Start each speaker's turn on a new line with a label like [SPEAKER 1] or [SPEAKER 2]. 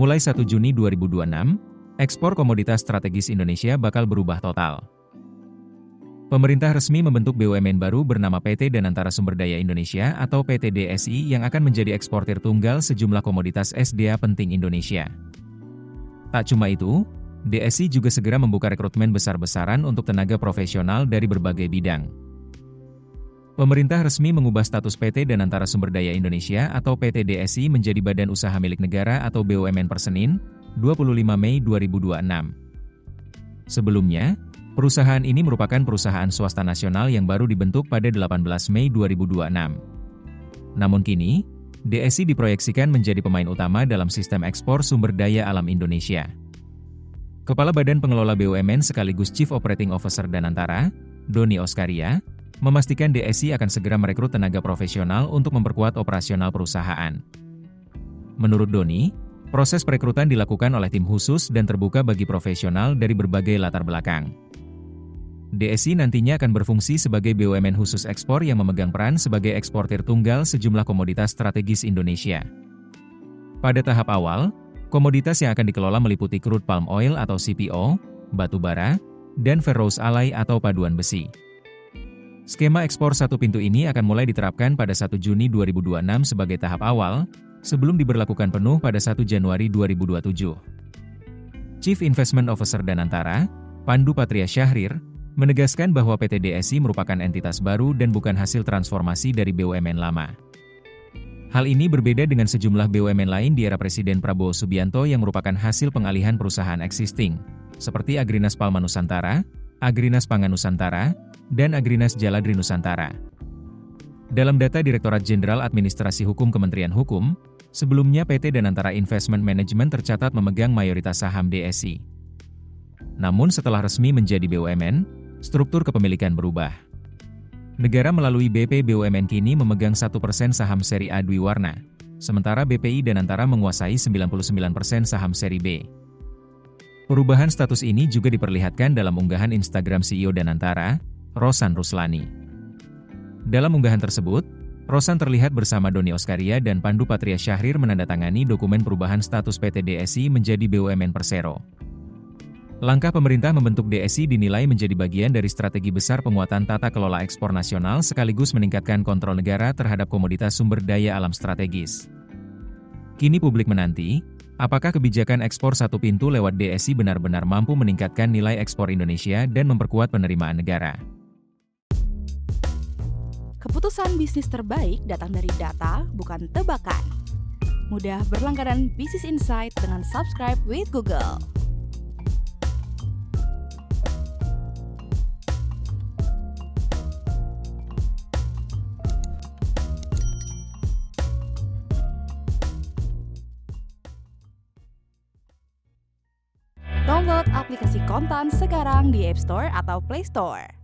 [SPEAKER 1] Mulai 1 Juni 2026, ekspor komoditas strategis Indonesia bakal berubah total. Pemerintah resmi membentuk BUMN baru bernama PT Danantara Sumber Daya Indonesia atau PT DSI yang akan menjadi eksportir tunggal sejumlah komoditas SDA penting Indonesia. Tak cuma itu, DSI juga segera membuka rekrutmen besar-besaran untuk tenaga profesional dari berbagai bidang. Pemerintah resmi mengubah status PT Danantara Sumber Daya Indonesia atau PT DSI menjadi Badan Usaha Milik Negara atau BUMN per Senin, 25 Mei 2026. Sebelumnya, perusahaan ini merupakan perusahaan swasta nasional yang baru dibentuk pada 18 Mei 2026. Namun kini, DSI diproyeksikan menjadi pemain utama dalam sistem ekspor sumber daya alam Indonesia. Kepala Badan Pengelola BUMN sekaligus Chief Operating Officer Danantara, Doni Oskaria, memastikan DSI akan segera merekrut tenaga profesional untuk memperkuat operasional perusahaan. Menurut Doni, proses perekrutan dilakukan oleh tim khusus dan terbuka bagi profesional dari berbagai latar belakang. DSI nantinya akan berfungsi sebagai BUMN khusus ekspor yang memegang peran sebagai eksportir tunggal sejumlah komoditas strategis Indonesia. Pada tahap awal, komoditas yang akan dikelola meliputi crude palm oil atau CPO, batu bara, dan ferrous alloy atau paduan besi. Skema ekspor satu pintu ini akan mulai diterapkan pada 1 Juni 2026 sebagai tahap awal, sebelum diberlakukan penuh pada 1 Januari 2027. Chief Investment Officer Danantara, Pandu Patria Syahrir, menegaskan bahwa PT DSI merupakan entitas baru dan bukan hasil transformasi dari BUMN lama. Hal ini berbeda dengan sejumlah BUMN lain di era Presiden Prabowo Subianto yang merupakan hasil pengalihan perusahaan existing, seperti Agrinas Palma Nusantara, Agrinas Pangan Nusantara, dan Agrinas Jaladri Nusantara. Dalam data Direktorat Jenderal Administrasi Hukum Kementerian Hukum, sebelumnya PT Danantara Investment Management tercatat memegang mayoritas saham DSI. Namun setelah resmi menjadi BUMN, struktur kepemilikan berubah. Negara melalui BP BUMN kini memegang 1% saham seri A Dwi Warna, sementara BPI Danantara menguasai 99% saham seri B. Perubahan status ini juga diperlihatkan dalam unggahan Instagram CEO Danantara, Rosan Ruslani. Dalam unggahan tersebut, Rosan terlihat bersama Doni Oskaria dan Pandu Patria Syahrir menandatangani dokumen perubahan status PT DSI menjadi BUMN Persero. Langkah pemerintah membentuk DSI dinilai menjadi bagian dari strategi besar penguatan tata kelola ekspor nasional sekaligus meningkatkan kontrol negara terhadap komoditas sumber daya alam strategis. Kini publik menanti, apakah kebijakan ekspor satu pintu lewat DSI benar-benar mampu meningkatkan nilai ekspor Indonesia dan memperkuat penerimaan negara.
[SPEAKER 2] Keputusan bisnis terbaik datang dari data, bukan tebakan. Mudah berlangganan Business Insight dengan subscribe with Google. Download aplikasi Kontan sekarang di App Store atau Play Store.